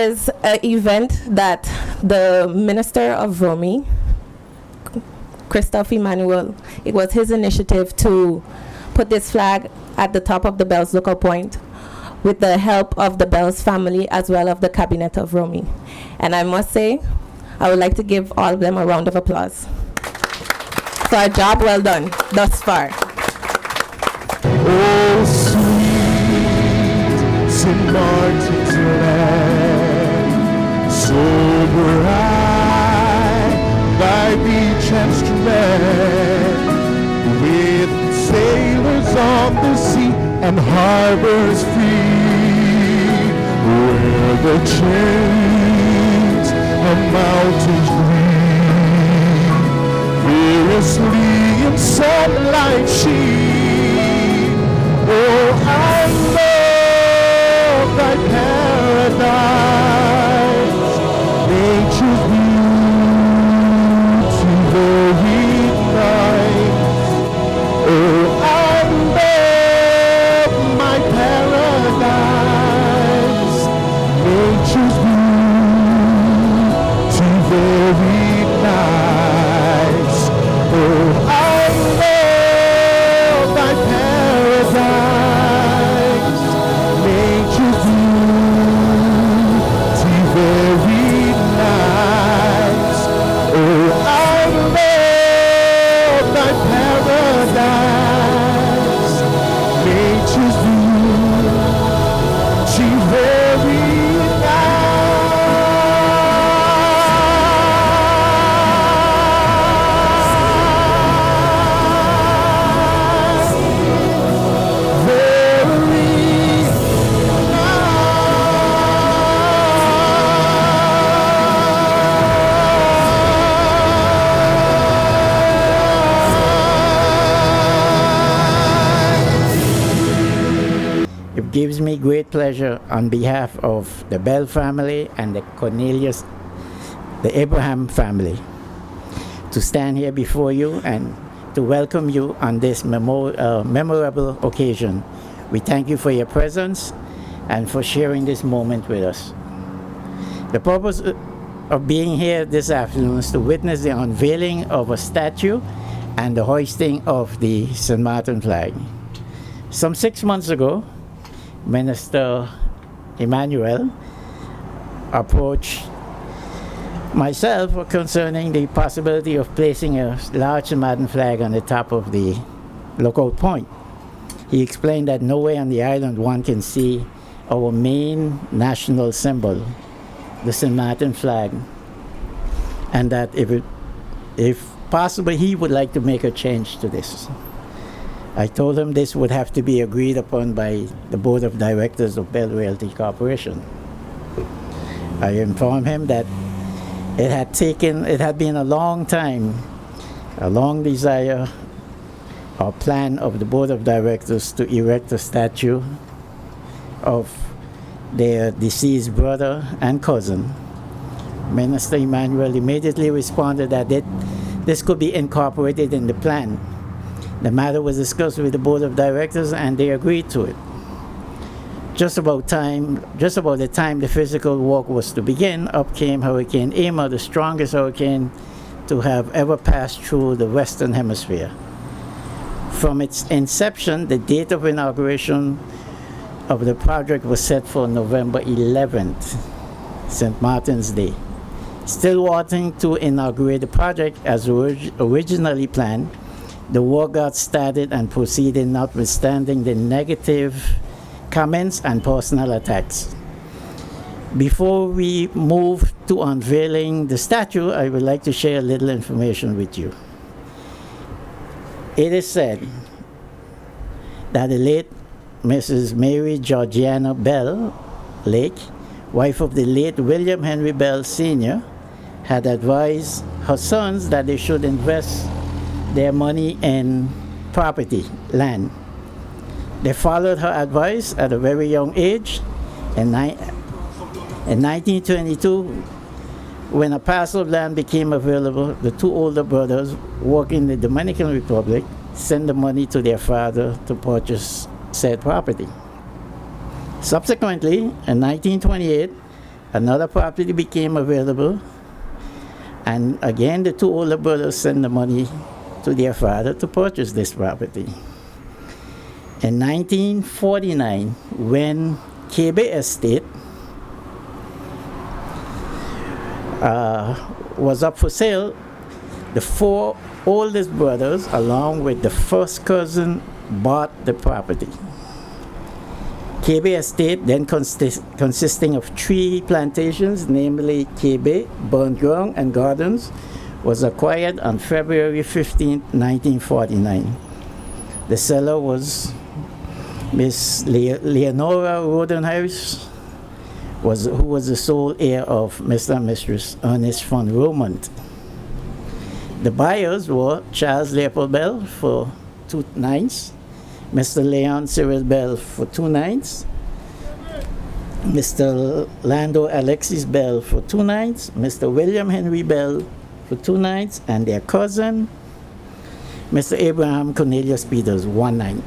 was an event that the Minister of Romy, Christophe Emmanuel, it was his initiative to put this flag at the top of the Bells local point with the help of the Bells family as well as the Cabinet of Romy. And I must say, I would like to give all of them a round of applause for a job well done thus far. Oh, sweet Sint Maarten's land, so bright, thy beach and strand, with sailors on the sea and harbors free, where the chains of mountains gleam, fiercely in sunlight sheen. Oh, I love thy paradise, nature's beauty very nice. Oh, I love my paradise, nature's beauty very nice. Oh, I love thy paradise, nature's beauty very nice. Oh, I love thy paradise, nature's beauty very It gives me great pleasure on behalf of the Bell family and the Cornelius, the Abraham family, to stand here before you and to welcome you on this memorable occasion. We thank you for your presence and for sharing this moment with us. The purpose of being here this afternoon is to witness the unveiling of a statue and the hoisting of the Sint Maarten flag. Some 6 months ago, Minister Emmanuel approached myself concerning the possibility of placing a large Sint Maarten flag on the top of the lookout point. He explained that nowhere on the island one can see our main national symbol, the Sint Maarten flag, and that if possible, he would like to make a change to this. I told him this would have to be agreed upon by the board of directors of Bell Realty Corporation. I informed him that it had been a long time, a long desire or plan of the board of directors to erect a statue of their deceased brother and cousin. Minister Emmanuel immediately responded that this could be incorporated in the plan. The matter was discussed with the board of directors and they agreed to it. Just about the time the physical work was to begin, up came Hurricane Irma, the strongest hurricane to have ever passed through the Western Hemisphere. From its inception, the date of inauguration of the project was set for November 11th, St. Martin's Day. Still wanting to inaugurate the project as originally planned, the work got started and proceeded notwithstanding the negative comments and personal attacks. Before we move to unveiling the statue, I would like to share a little information with you. It is said that the late Mrs. Mary Georgiana Bell Lake, wife of the late William Henry Bell Sr., had advised her sons that they should invest their money in property, land. They followed her advice at a very young age. In 1922, when a parcel of land became available, the two older brothers working in the Dominican Republic sent the money to their father to purchase said property. Subsequently, in 1928, another property became available, and again the two older brothers sent the money to their father to purchase this property. In 1949, when KB Estate was up for sale, the four oldest brothers, along with the first cousin, bought the property. KB Estate, then consisting of 3 plantations, namely KB, Burnt Ground, and Gardens, was acquired on February 15, 1949. The seller was Miss Leonora Rodenhuis, who was the sole heir of Mr. and Mistress Ernest von Romont. The buyers were Charles Leopold Bell for 2 nines, Mr. Leon Cyril Bell for 2 nines, Mr. Lando Alexis Bell for 2 nines, Mr. William Henry Bell for 2 nines, and their cousin, Mr. Abraham Cornelius Peters, 1 9.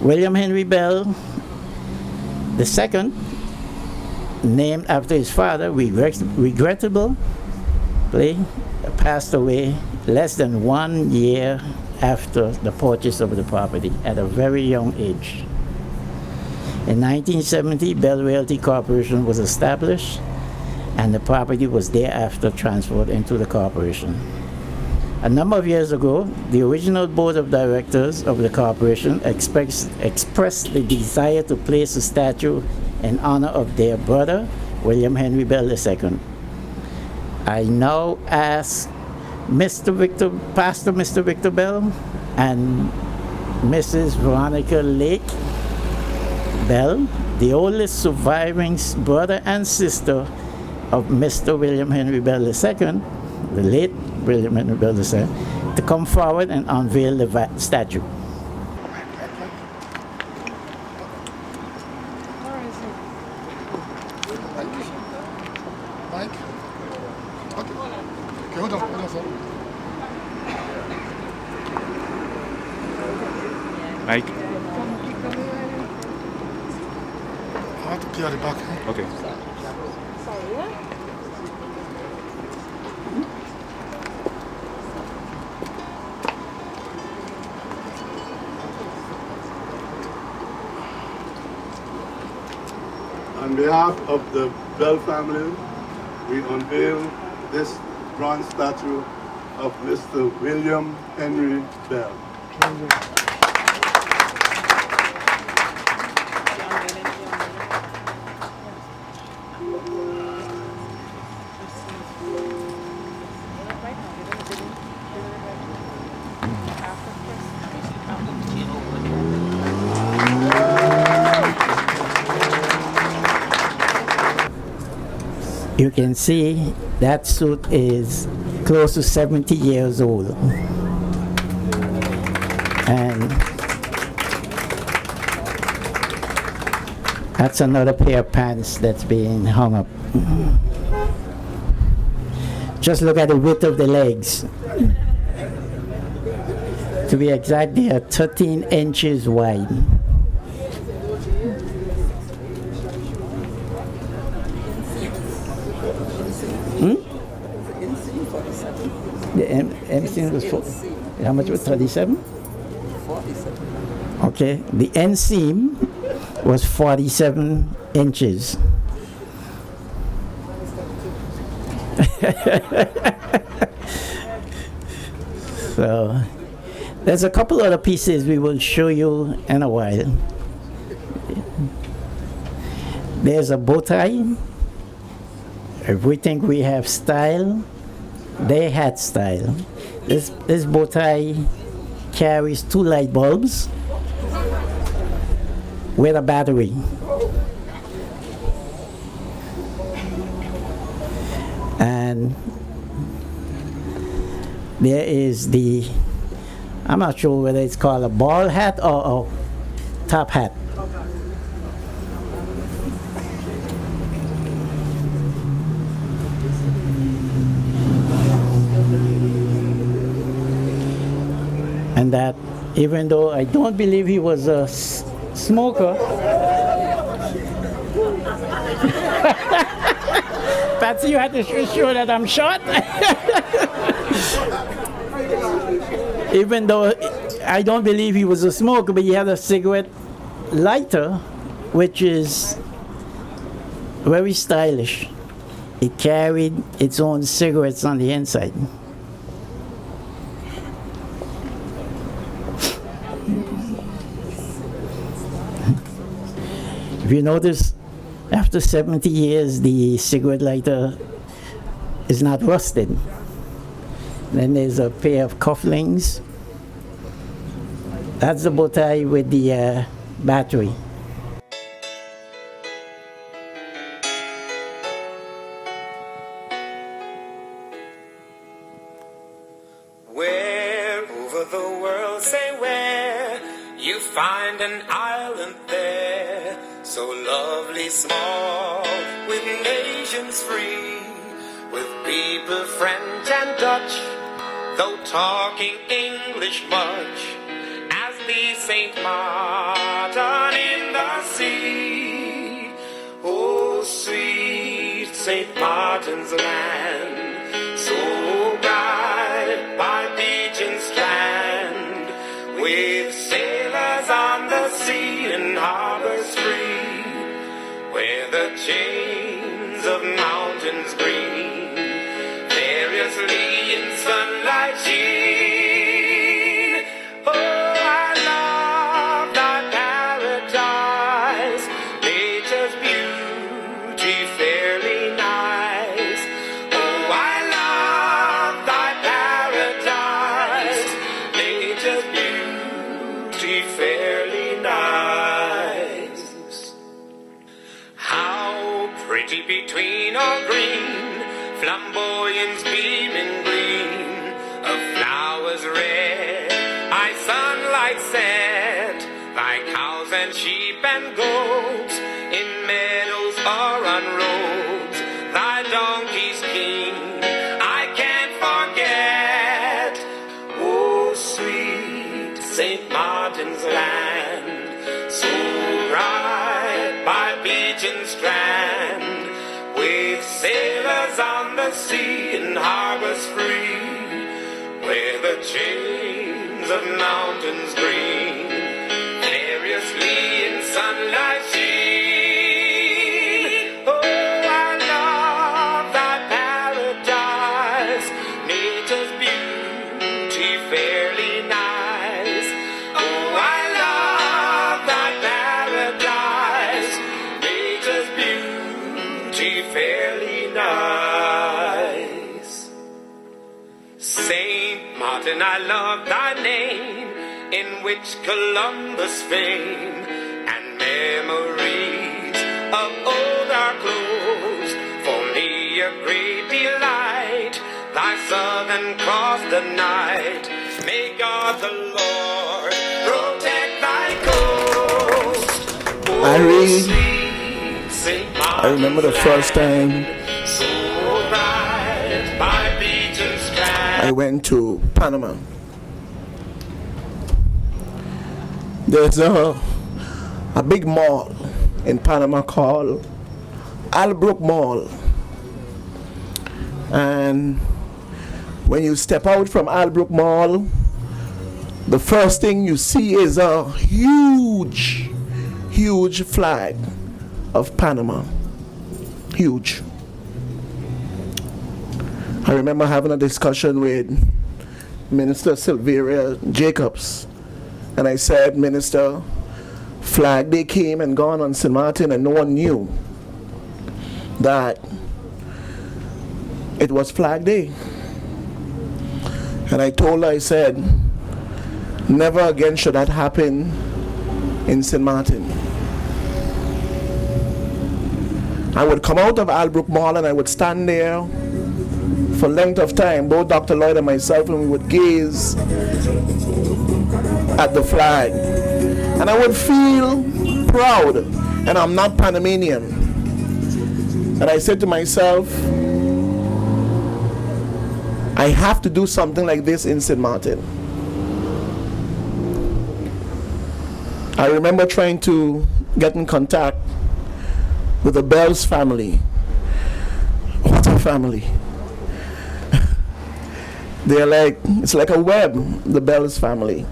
William Henry Bell II, named after his father, regrettably passed away less than 1 year after the purchase of the property at a very young age. In 1970, Bell Realty Corporation was established, and the property was thereafter transferred into the corporation. A number of years ago, the original board of directors of the corporation expressed the desire to place a statue in honor of their brother, William Henry Bell II. I now ask Pastor Mr. Victor Bell and Mrs. Veronica Lake Bell, the oldest surviving brother and sister of Mr. William Henry Bell II, the late William Henry Bell II, to come forward and unveil the statue. Mike? Okay, hold on, sir. Mike. I have to clear the back. Okay. On behalf of the Bell family, we unveil this bronze statue of Mr. William Henry Bell. You can see that suit is close to 70 years old. And that's another pair of pants that's being hung up. Just look at the width of the legs. To be exact, they are 13 inches wide. The M was how much was 37? 47. Okay, the end seam was 47 inches. So there's a couple other pieces we will show you in a while. There's a bow tie. If we think we have style, they had style. This bow tie carries 2 light bulbs with a battery. And there is the, I'm not sure whether it's called a ball hat or a top hat. And that even though I don't believe he was a smoker, Patsy, you had to show that I'm short. Even though I don't believe he was a smoker, but he had a cigarette lighter, which is very stylish. It carried its own cigarettes on the inside. If you notice, after 70 years, the cigarette lighter is not rusted. Then there's a pair of cufflinks. That's the bow tie with the battery. Where over the world, say where, you find an island there, so lovely small, with nations free, with people French and Dutch, though talking English much, as the Sint Maarten in the sea. Oh, sweet St. Martin's land, so bright by beach and strand, with sailors on the sea and harbors free, where the chains of mountains green variously in sunlight sheen. Oh, I love thy paradise, nature's beauty fairly nice. Oh, I love thy paradise, nature's beauty fairly nice. How pretty between all green, flamboyance beaming green, of flowers red, I sunlight set, thy cows and sheep and goats, in meadows or on roads, thy donkeys keen, I can't forget. Oh, sweet St. Martin's land, so bright by beach and strand, with sailors on the sea and harbors free, where the chains of mountains green variously in sunlight sheen. Oh, I love thy paradise, nature's beauty fairly nice. Oh, I love thy paradise, nature's beauty fairly nice. Saint Martin, I love thy name, in which Columbus' fame and memories of old are close. For me a great delight, thy Southern Cross the night. May God the Lord protect thy coast. Oh, Irene, sweet St. I remember the first time so bright by beach and strand. I went to Panama. There's a big mall in Panama called Albrook Mall. And when you step out from Albrook Mall, the first thing you see is a huge, huge flag of Panama. Huge. I remember having a discussion with Minister Sylvia Jacobs, and I said, Minister, Flag Day came and gone on St. Maarten, and no one knew that it was Flag Day. And I told her, I said, never again should that happen in St. Maarten. I would come out of Albrook Mall and I would stand there for length of time, both Dr. Lloyd and myself, and we would gaze at the flag. And I would feel proud, and I'm not Panamanian. And I said to myself, I have to do something like this in St. Maarten. I remember trying to get in contact with the Bells family, family. It's like a web, the Bells family.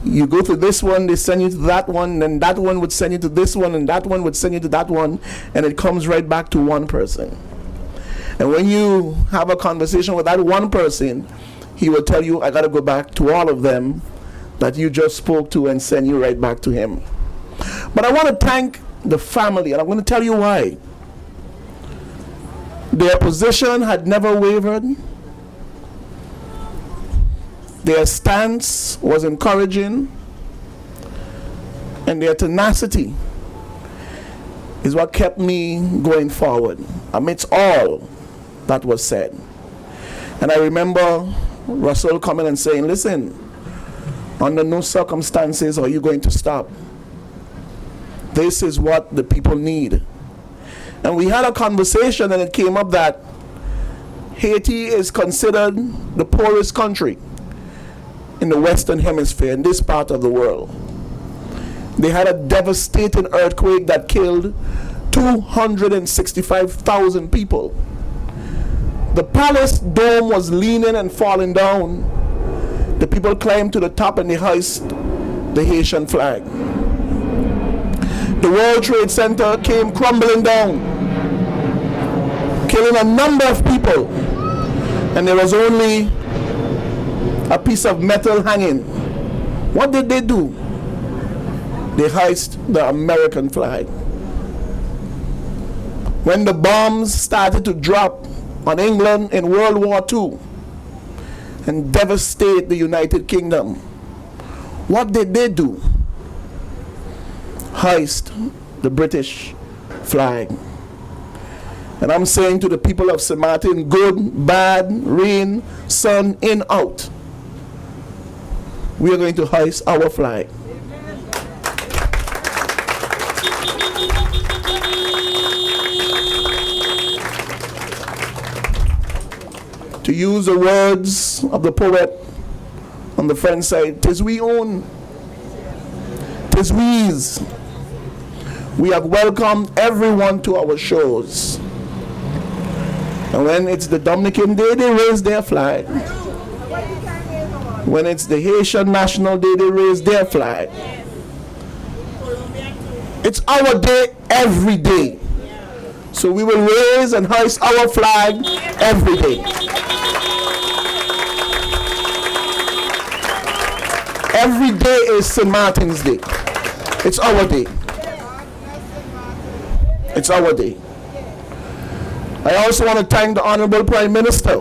You go to this one, they send you to that one, and that one would send you to this one, and that one would send you to that one, and it comes right back to one person. And when you have a conversation with that one person, he will tell you, I got to go back to all of them that you just spoke to and send you right back to him. But I want to thank the family, and I'm going to tell you why. Their position had never wavered. Their stance was encouraging, and their tenacity is what kept me going forward amidst all that was said. And I remember Russell coming and saying, listen, under no circumstances are you going to stop. This is what the people need. And we had a conversation, and it came up that Haiti is considered the poorest country in the Western Hemisphere, in this part of the world. They had a devastating earthquake that killed 265,000 people. The palace dome was leaning and falling down. The people climbed to the top and they hoisted the Haitian flag. The World Trade Center came crumbling down, killing a number of people, and there was only a piece of metal hanging. What did they do? They hoisted the American flag. When the bombs started to drop on England in World War II and devastate the United Kingdom, what did they do? Hoist the British flag. And I'm saying to the people of Sint Maarten, good, bad, rain, sun, in, out, we are going to hoist our flag. To use the words of the poet on the French side, "'Tis we own, 'tis we's." We have welcomed everyone to our shows. And when it's the Dominican Day, they raise their flag. When it's the Haitian National Day, they raise their flag. It's our day every day. So we will raise and hoist our flag every day. Every day is St. Martin's Day. It's our day. It's our day. I also want to thank the Honorable Prime Minister,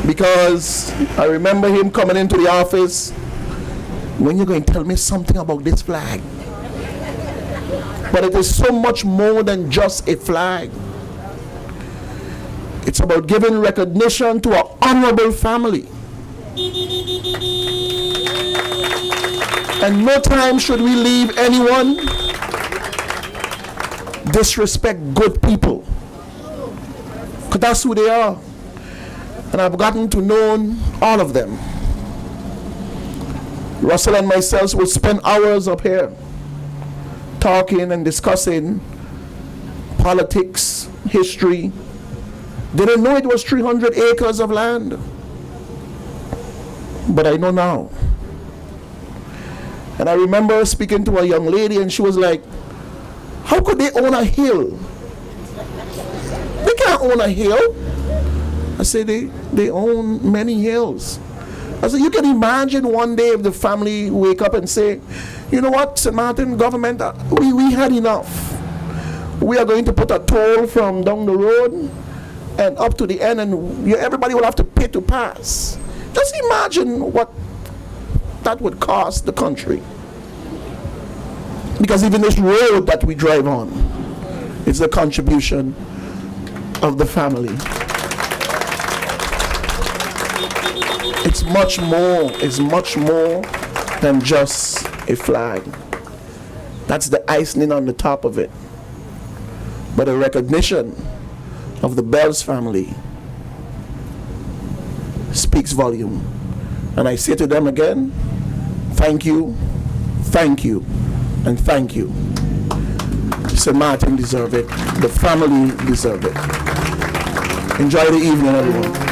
because I remember him coming into the office, when you're going to tell me something about this flag. But it is so much more than just a flag. It's about giving recognition to our honorable family. And no time should we leave anyone disrespect good people, because that's who they are. And I've gotten to know all of them. Russell and myself will spend hours up here talking and discussing politics, history. Didn't know it was 300 acres of land, but I know now. And I remember speaking to a young lady, and she was like, how could they own a hill? They can't own a hill. I said, they own many hills. I said, you can imagine one day if the family wake up and say, you know what, St. Maarten government, we had enough. We are going to put a toll from down the road and up to the end, and everybody will have to pay to pass. Just imagine what that would cost the country. Because even this road that we drive on is a contribution of the family. It's much more than just a flag. That's the icing on the top of it. But a recognition of the Bells family speaks volume. And I say to them again, thank you, and thank you. St. Maarten deserve it. The family deserve it. Enjoy the evening, everyone.